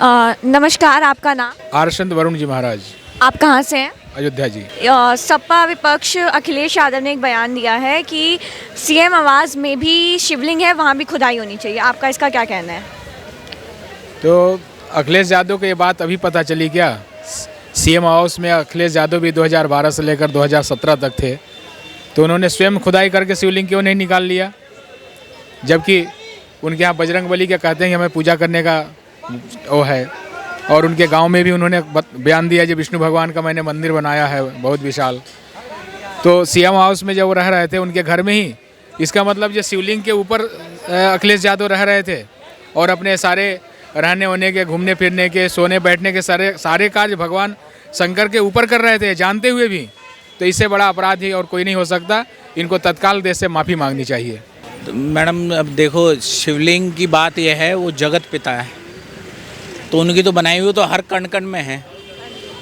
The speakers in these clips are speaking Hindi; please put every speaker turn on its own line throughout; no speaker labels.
नमस्कार, आपका नाम?
आरशंद वरुण जी महाराज।
आप कहाँ से हैं?
अयोध्या जी।
सपा विपक्ष अखिलेश यादव ने एक बयान दिया है कि सीएम आवास में भी शिवलिंग है, वहाँ भी खुदाई होनी चाहिए। आपका इसका क्या कहना है?
तो अखिलेश यादव को ये बात अभी पता चली क्या? सीएम आवास में अखिलेश यादव भी 2012 से लेकर 2017 तक थे, तो उन्होंने स्वयं खुदाई करके शिवलिंग क्यों नहीं निकाल लिया? जबकि उनके यहाँ बजरंगबली के कहते हैं कि हमें पूजा करने का वो है, और उनके गांव में भी उन्होंने बयान दिया जो विष्णु भगवान का मैंने मंदिर बनाया है बहुत विशाल। तो सीएम हाउस में जब वो रह रहे थे उनके घर में ही, इसका मतलब जो शिवलिंग के ऊपर अखिलेश यादव रह रहे थे और अपने सारे रहने होने के, घूमने फिरने के, सोने बैठने के सारे कार्य भगवान शंकर के ऊपर कर रहे थे जानते हुए भी। तो इससे बड़ा अपराध ही और कोई नहीं हो सकता। इनको तत्काल देश से माफ़ी मांगनी चाहिए।
तो मैडम अब देखो, शिवलिंग की बात यह है, वो जगत पिता है, तो उनकी तो बनाई हुई तो हर कण कण में है।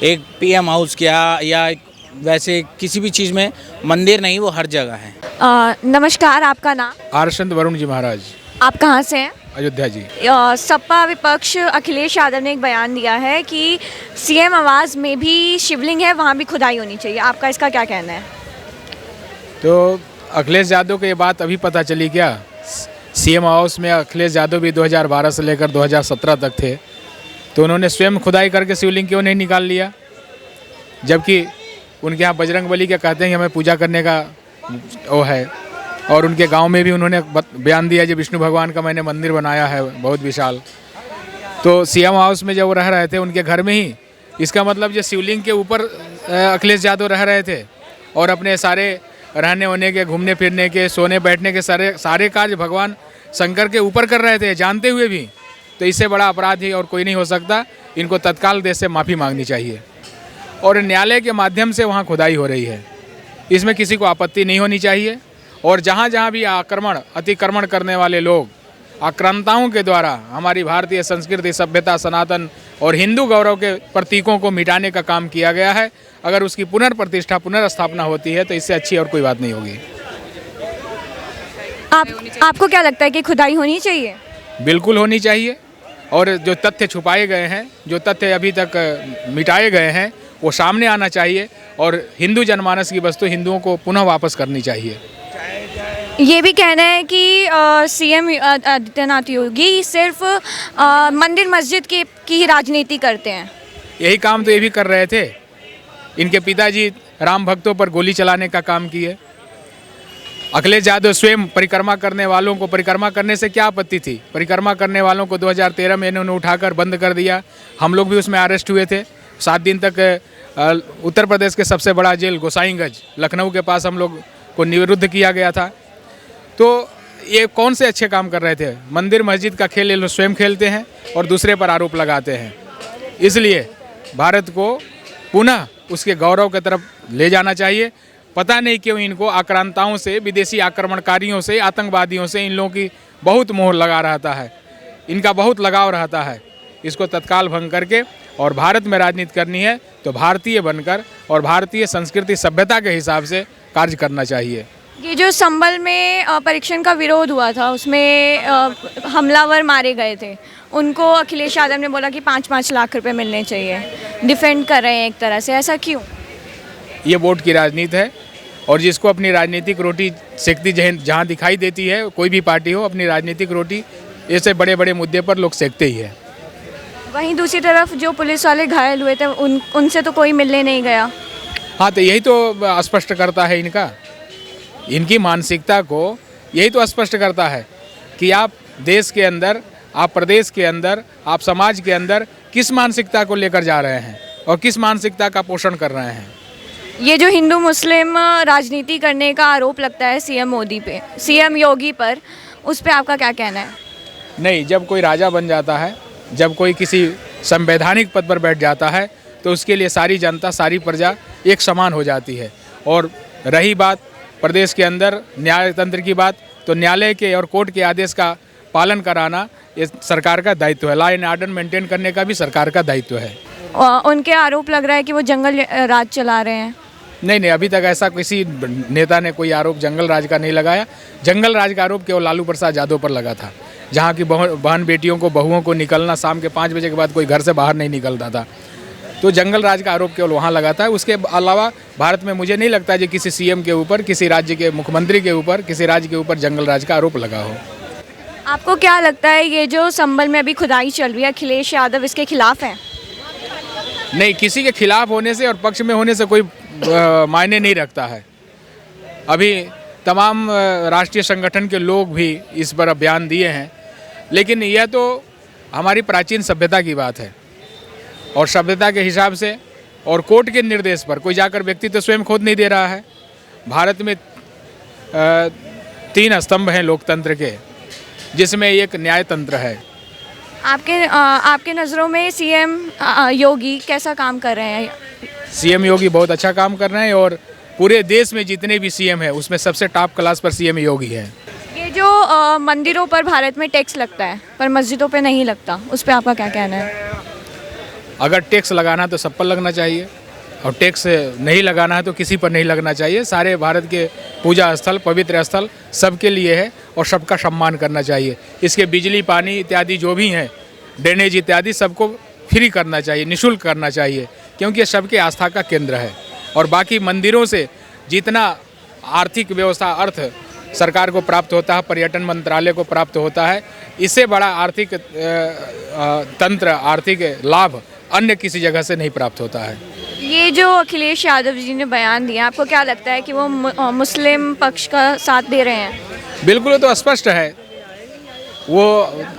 एक पीएम हाउस क्या या वैसे किसी भी चीज़ में मंदिर नहीं, वो हर जगह है।
नमस्कार, आपका नाम?
आरशंद वरुण जी महाराज।
आप कहाँ से हैं?
अयोध्या जी।
सपा विपक्ष अखिलेश यादव ने एक बयान दिया है कि सीएम आवास में भी शिवलिंग है, वहाँ भी खुदाई होनी चाहिए। आपका इसका क्या कहना है?
तो अखिलेश यादव को ये बात अभी पता चली क्या? सीएम हाउस में अखिलेश यादव भी 2012 से लेकर 2017 तक थे, तो उन्होंने स्वयं खुदाई करके शिवलिंग क्यों नहीं निकाल लिया? जबकि उनके यहाँ बजरंगबली के कहते हैं कि हमें पूजा करने का वो है, और उनके गांव में भी उन्होंने बयान दिया जो विष्णु भगवान का मैंने मंदिर बनाया है बहुत विशाल। तो सीएम हाउस में जब वो रह रहे थे उनके घर में ही, इसका मतलब जो शिवलिंग के ऊपर अखिलेश यादव रह रहे थे और अपने सारे रहने होने के, घूमने फिरने के, सोने बैठने के सारे कार्य भगवान शंकर के ऊपर कर रहे थे जानते हुए भी। तो इससे बड़ा अपराध ही और कोई नहीं हो सकता। इनको तत्काल देश से माफ़ी मांगनी चाहिए, और न्यायालय के माध्यम से वहाँ खुदाई हो रही है, इसमें किसी को आपत्ति नहीं होनी चाहिए। और जहाँ जहाँ भी अतिक्रमण करने वाले लोग आक्रांताओं के द्वारा हमारी भारतीय संस्कृति, सभ्यता, सनातन और हिंदू गौरव के प्रतीकों को मिटाने का काम किया गया है, अगर उसकी पुनर्प्रतिष्ठा, पुनर्स्थापना होती है तो इससे अच्छी और कोई बात नहीं होगी।
आपको क्या लगता है कि खुदाई होनी चाहिए?
बिल्कुल होनी चाहिए, और जो तथ्य छुपाए गए हैं, जो तथ्य अभी तक मिटाए गए हैं, वो सामने आना चाहिए, और हिंदू जनमानस की वस्तु हिंदुओं को पुनः वापस करनी चाहिए।
ये भी कहना है कि सीएम आदित्यनाथ योगी सिर्फ मंदिर मस्जिद की ही राजनीति करते हैं।
यही काम तो ये भी कर रहे थे। इनके पिताजी राम भक्तों पर गोली चलाने का काम किए। अखिलेश यादव स्वयं परिक्रमा करने वालों को, परिक्रमा करने से क्या आपत्ति थी? परिक्रमा करने वालों को 2013 में इन्होंने उठाकर बंद कर दिया। हम लोग भी उसमें अरेस्ट हुए थे। 7 दिन तक उत्तर प्रदेश के सबसे बड़ा जेल गोसाईगंज लखनऊ के पास हम लोग को निरुद्ध किया गया था। तो ये कौन से अच्छे काम कर रहे थे? मंदिर मस्जिद का खेल ये लोग स्वयं खेलते हैं और दूसरे पर आरोप लगाते हैं। इसलिए भारत को पुनः उसके गौरव की तरफ ले जाना चाहिए। पता नहीं क्यों इनको आक्रांताओं से, विदेशी आक्रमणकारियों से, आतंकवादियों से इन लोगों की बहुत मोह लगा रहता है, इनका बहुत लगाव रहता है। इसको तत्काल भंग करके और भारत में राजनीति करनी है तो भारतीय बनकर और भारतीय संस्कृति सभ्यता के हिसाब से कार्य करना चाहिए।
ये जो संभल में परीक्षण का विरोध हुआ था, उसमें हमलावर मारे गए थे, उनको अखिलेश यादव ने बोला कि 5-5 लाख रुपए मिलने चाहिए, डिफेंड कर रहे हैं एक तरह से, ऐसा क्यों?
ये वोट की राजनीति है, और जिसको अपनी राजनीतिक रोटी सेकती जहाँ दिखाई देती है, कोई भी पार्टी हो, अपनी राजनीतिक रोटी ऐसे बड़े बड़े मुद्दे पर लोग सेकते ही है।
वहीं दूसरी तरफ जो पुलिस वाले घायल हुए थे उनसे तो कोई मिलने नहीं गया।
हाँ, तो यही तो स्पष्ट करता है इनकी मानसिकता को, यही तो स्पष्ट करता है कि आप देश के अंदर, आप प्रदेश के अंदर, आप समाज के अंदर किस मानसिकता को लेकर जा रहे हैं और किस मानसिकता का पोषण कर रहे हैं।
ये जो हिंदू मुस्लिम राजनीति करने का आरोप लगता है सीएम योगी पर, उस पर आपका क्या कहना है?
नहीं, जब कोई राजा बन जाता है, जब कोई किसी संवैधानिक पद पर बैठ जाता है, तो उसके लिए सारी जनता, सारी प्रजा एक समान हो जाती है। और रही बात प्रदेश के अंदर न्यायतंत्र की बात, तो न्यायालय के और कोर्ट के आदेश का पालन कराना ये सरकार का दायित्व है। लॉ एंड ऑर्डर मेंटेन करने का भी सरकार का दायित्व है।
उनके आरोप लग रहा है कि वो जंगल राज चला रहे हैं।
नहीं, अभी तक ऐसा किसी नेता ने कोई आरोप जंगल राज का नहीं लगाया। जंगल राज का आरोप केवल लालू प्रसाद यादव पर लगा था। जहाँ की बहन बेटियों को, बहुओं को निकलना शाम के 5 बजे के बाद कोई घर से बाहर नहीं निकलता था। तो जंगल राज का आरोप केवल वहाँ लगाता है। उसके अलावा भारत में मुझे नहीं लगता कि किसी सीएम के ऊपर, किसी राज्य के मुख्यमंत्री के ऊपर, किसी राज्य के ऊपर जंगल राज का आरोप लगा हो।
आपको क्या लगता है ये जो संभल में अभी खुदाई चल रही है, अखिलेश यादव इसके खिलाफ हैं?
नहीं, किसी के खिलाफ होने से और पक्ष में होने से कोई मायने नहीं रखता है। अभी तमाम राष्ट्रीय संगठन के लोग भी इस पर बयान दिए हैं, लेकिन यह तो हमारी प्राचीन सभ्यता की बात है और सभ्यता के हिसाब से और कोर्ट के निर्देश पर कोई जाकर व्यक्ति तो स्वयं खोद नहीं दे रहा है। भारत में 3 स्तंभ हैं लोकतंत्र के, जिसमें एक न्यायतंत्र है।
आपके नज़रों में सीएम योगी कैसा काम कर रहे हैं?
सीएम योगी बहुत अच्छा काम कर रहे हैं और पूरे देश में जितने भी सीएम हैं उसमें सबसे टॉप क्लास पर सीएम योगी है।
ये जो मंदिरों पर भारत में टैक्स लगता है पर मस्जिदों पे नहीं लगता, उस पर आपका क्या कहना है?
अगर टैक्स लगाना है तो सब पर लगना चाहिए और टैक्स नहीं लगाना है तो किसी पर नहीं लगना चाहिए। सारे भारत के पूजा स्थल, पवित्र स्थल सबके लिए है और सबका सम्मान करना चाहिए। इसके बिजली, पानी इत्यादि जो भी हैं, ड्रेनेज इत्यादि सबको फ्री करना चाहिए, निःशुल्क करना चाहिए, क्योंकि ये सबके आस्था का केंद्र है। और बाकी मंदिरों से जितना आर्थिक व्यवस्था, अर्थ सरकार को प्राप्त होता है, पर्यटन मंत्रालय को प्राप्त होता है, इससे बड़ा आर्थिक तंत्र, आर्थिक लाभ अन्य किसी जगह से नहीं प्राप्त होता है।
ये जो अखिलेश यादव जी ने बयान दिया, आपको क्या लगता है कि वो मुस्लिम पक्ष का साथ दे रहे हैं?
बिल्कुल, वो तो स्पष्ट है। वो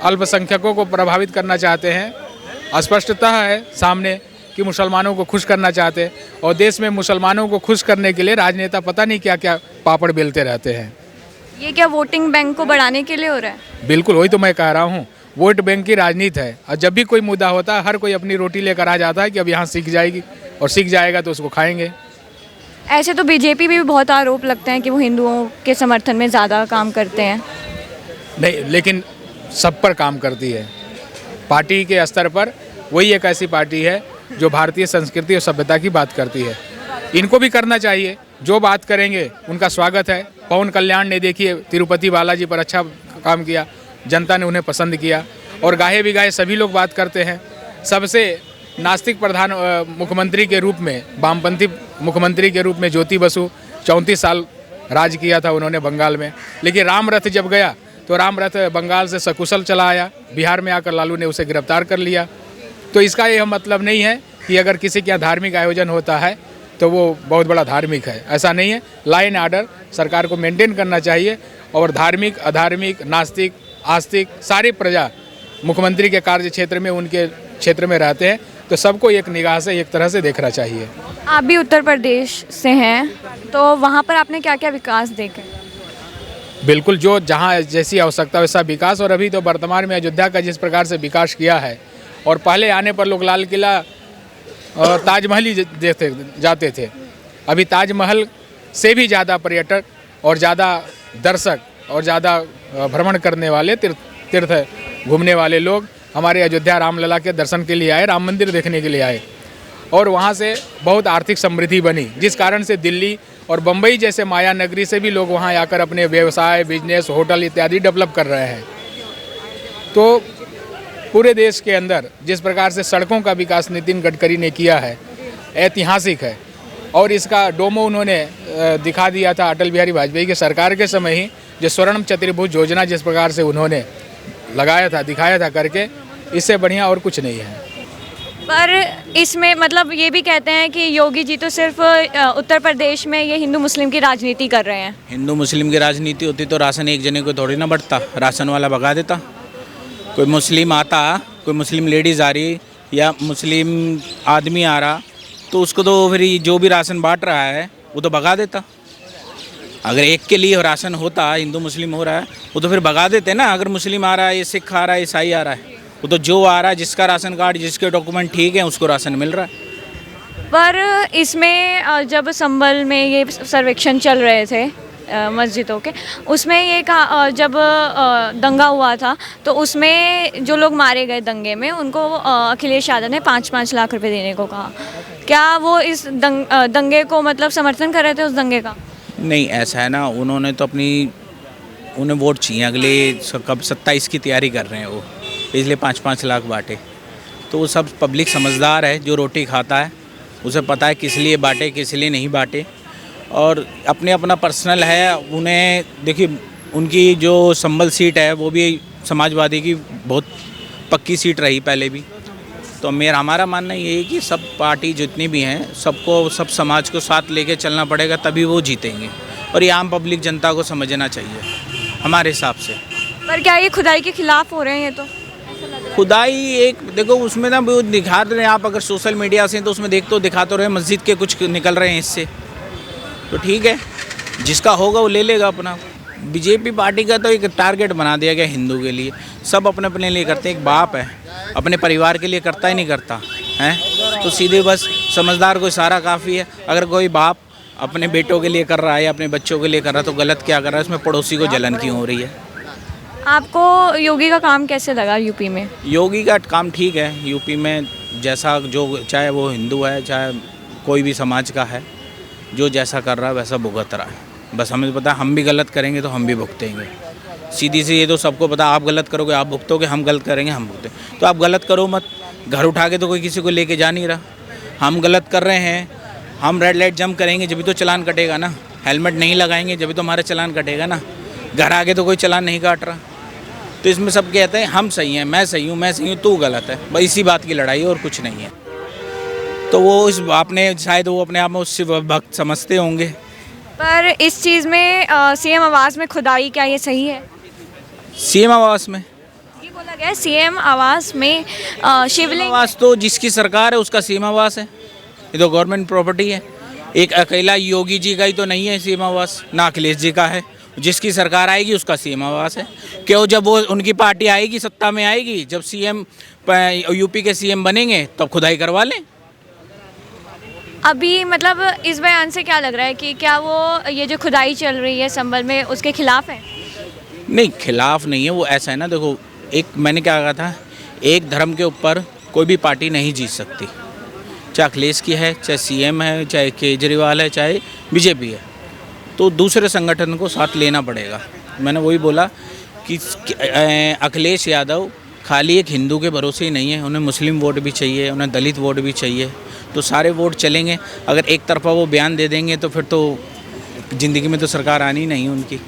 अल्पसंख्यकों को प्रभावित करना चाहते हैं। स्पष्टता है सामने कि मुसलमानों को खुश करना चाहते हैं और देश में मुसलमानों को खुश करने के लिए राजनेता पता नहीं क्या क्या पापड़ बेलते रहते हैं।
ये क्या वोटिंग बैंक को बढ़ाने के लिए हो रहा है?
बिल्कुल, वही तो मैं कह रहा हूँ। वोट बैंक की राजनीति है और जब भी कोई मुद्दा होता है हर कोई अपनी रोटी लेकर आ जाता है कि अब यहाँ सीख जाएगी और सीख जाएगा तो उसको खाएंगे।
ऐसे तो बीजेपी भी बहुत आरोप लगते हैं कि वो हिंदुओं के समर्थन में ज़्यादा काम करते हैं।
नहीं, लेकिन सब पर काम करती है। पार्टी के स्तर पर वही एक ऐसी पार्टी है जो भारतीय संस्कृति और सभ्यता की बात करती है। इनको भी करना चाहिए, जो बात करेंगे उनका स्वागत है। पवन कल्याण ने देखिए तिरुपति बालाजी पर अच्छा काम किया, जनता ने उन्हें पसंद किया और गाहे भी गाहे सभी लोग बात करते हैं। सबसे नास्तिक प्रधान मुख्यमंत्री के रूप में, वामपंथी मुख्यमंत्री के रूप में ज्योति बसु 34 साल राज किया था उन्होंने बंगाल में। लेकिन राम रथ जब गया तो राम रथ बंगाल से सकुशल चला आया, बिहार में आकर लालू ने उसे गिरफ्तार कर लिया। तो इसका यह मतलब नहीं है कि अगर किसी के यहाँ धार्मिक आयोजन होता है तो वो बहुत बड़ा धार्मिक है, ऐसा नहीं है। लॉ एंड ऑर्डर सरकार को मेंटेन करना चाहिए और धार्मिक, अधार्मिक, नास्तिक, आस्तिक सारी प्रजा मुख्यमंत्री के कार्य क्षेत्र में, उनके क्षेत्र में रहते हैं, तो सबको एक निगाह से, एक तरह से देखना चाहिए।
आप भी उत्तर प्रदेश से हैं, तो वहाँ पर आपने क्या क्या विकास देखे?
बिल्कुल, जो जहाँ जैसी आवश्यकता वैसा विकास। और अभी तो वर्तमान में अयोध्या का जिस प्रकार से विकास किया है, और पहले आने पर लोग लाल किला और ताजमहल ही देखते जाते थे, अभी ताजमहल से भी ज़्यादा पर्यटक और ज़्यादा दर्शक और ज़्यादा भ्रमण करने वाले, तीर्थ घूमने वाले लोग हमारे अयोध्या रामलला के दर्शन के लिए आए, राम मंदिर देखने के लिए आए और वहाँ से बहुत आर्थिक समृद्धि बनी, जिस कारण से दिल्ली और बम्बई जैसे माया नगरी से भी लोग वहाँ आकर अपने व्यवसाय, बिजनेस, होटल इत्यादि डेवलप कर रहे हैं। तो पूरे देश के अंदर जिस प्रकार से सड़कों का विकास नितिन गडकरी ने किया है, ऐतिहासिक है। और इसका डोमो उन्होंने दिखा दिया था अटल बिहारी वाजपेयी के सरकार के समय ही, जो स्वर्णम चतुर्भुज योजना जिस प्रकार से उन्होंने लगाया था, दिखाया था करके, इससे बढ़िया और कुछ नहीं है।
पर इसमें मतलब ये भी कहते हैं कि योगी जी तो सिर्फ उत्तर प्रदेश में ये हिंदू मुस्लिम की राजनीति कर रहे हैं।
हिंदू मुस्लिम की राजनीति होती तो राशन एक जने को थोड़ी ना बढ़ता, राशन वाला भगा देता। कोई मुस्लिम आता, कोई मुस्लिम लेडीज़ आ रही या मुस्लिम आदमी आ रहा तो उसको तो फिर जो भी राशन बांट रहा है वो तो भगा देता। अगर एक के लिए राशन होता, हिंदू मुस्लिम हो रहा है, वो तो फिर भगा देते ना। अगर मुस्लिम आ रहा है, ये सिख आ रहा है, ईसाई आ रहा है, वो तो जो आ रहा है, जिसका राशन कार्ड, जिसके डॉक्यूमेंट ठीक है, उसको राशन मिल रहा है।
पर इसमें जब संभल में ये सर्वेक्षण चल रहे थे मस्जिदों के, उसमें ये कहा, जब दंगा हुआ था तो उसमें जो लोग मारे गए दंगे में, उनको अखिलेश यादव ने 5-5 लाख रुपए देने को कहा। क्या वो इस दंगे को मतलब समर्थन कर रहे थे, उस दंगे का?
नहीं, ऐसा है ना, उन्होंने तो अपनी उन्हें वोट चाहिए अगले कब 27 की तैयारी कर रहे हैं वो, इसलिए 5-5 लाख बांटे। तो वो सब पब्लिक समझदार है, जो रोटी खाता है उसे पता है किस लिए बांटे किस लिए नहीं बांटे, और अपने अपना पर्सनल है। उन्हें देखिए उनकी जो संभल सीट है वो भी समाजवादी की बहुत पक्की सीट रही पहले भी। तो हमारा मानना ये है कि सब पार्टी जितनी भी हैं सबको, सब समाज को साथ लेके चलना पड़ेगा, तभी वो जीतेंगे। और ये आम पब्लिक जनता को समझना चाहिए हमारे हिसाब से।
पर क्या ये खुदाई के खिलाफ हो रहे हैं ये तो?
खुदाई एक देखो उसमें ना वो दिखा रहे हैं, आप अगर सोशल मीडिया से तो उसमें दिखा तो रहे मस्जिद के कुछ निकल रहे हैं इससे, तो ठीक है जिसका होगा वो ले लेगा अपना। बीजेपी पार्टी का तो एक टारगेट बना दिया गया हिंदू के लिए, सब अपने अपने लिए करते हैं। एक बाप है अपने परिवार के लिए करता ही नहीं करता है, तो सीधे बस समझदार को इशारा काफ़ी है। अगर कोई बाप अपने बेटों के लिए कर रहा है या अपने बच्चों के लिए कर रहा है तो गलत क्या कर रहा है, इसमें पड़ोसी को जलन क्यों हो रही है।
आपको योगी का काम कैसे लगा यूपी में?
योगी का काम ठीक है यूपी में, जैसा जो चाहे वो हिंदू है चाहे कोई भी समाज का है, जो जैसा कर रहा है वैसा भुगत रहा है। बस हमें पता है हम भी गलत करेंगे तो हम भी भुगतेंगे, सीधी सी ये तो सबको पता। आप गलत करोगे आप भुगतोगे, हम गलत करेंगे हम भुगते। तो आप गलत करो मत, घर उठा के तो कोई किसी को लेके जा नहीं रहा। हम गलत कर रहे हैं, हम रेड लाइट जंप करेंगे जब तो चालान कटेगा ना, हेलमेट नहीं लगाएंगे जब तो हमारा चालान कटेगा ना, घर आके तो कोई चालान नहीं काट रहा। तो इसमें सब कहते हैं हम सही हैं, मैं सही हूँ तू गलत है, बस इसी बात की लड़ाई और कुछ नहीं है। तो वो इस आपने शायद वो अपने आप में उससे भक्त समझते होंगे।
पर इस चीज़ में सीएम आवास में खुदाई, क्या ये सही है?
सीएम आवास में
ये बोला गया है सीएम आवास में शिवलिंग।
आवास तो जिसकी सरकार है उसका सीएम आवास है, ये तो गवर्नमेंट प्रॉपर्टी है। एक अकेला योगी जी का ही तो नहीं है सीएम आवास, ना अखिलेश जी का है। जिसकी सरकार आएगी उसका सीएम आवास है। क्यों, जब वो उनकी पार्टी आएगी सत्ता में आएगी, जब सीएम यूपी के सीएम बनेंगे तब खुदाई करवा लें।
अभी मतलब इस बयान से क्या लग रहा है कि क्या वो ये जो खुदाई चल रही है संभल में उसके खिलाफ है?
नहीं खिलाफ नहीं है वो, ऐसा है ना देखो, एक मैंने क्या कहा था, एक धर्म के ऊपर कोई भी पार्टी नहीं जीत सकती, चाहे अखिलेश की है चाहे सीएम है चाहे केजरीवाल है चाहे बीजेपी है, तो दूसरे संगठन को साथ लेना पड़ेगा। मैंने वही बोला कि अखिलेश यादव खाली एक हिंदू के भरोसे ही नहीं है, उन्हें मुस्लिम वोट भी चाहिए, उन्हें दलित वोट भी चाहिए, तो सारे वोट चलेंगे। अगर एक तरफा वो बयान दे देंगे तो फिर तो ज़िंदगी में तो सरकार आनी नहीं उनकी।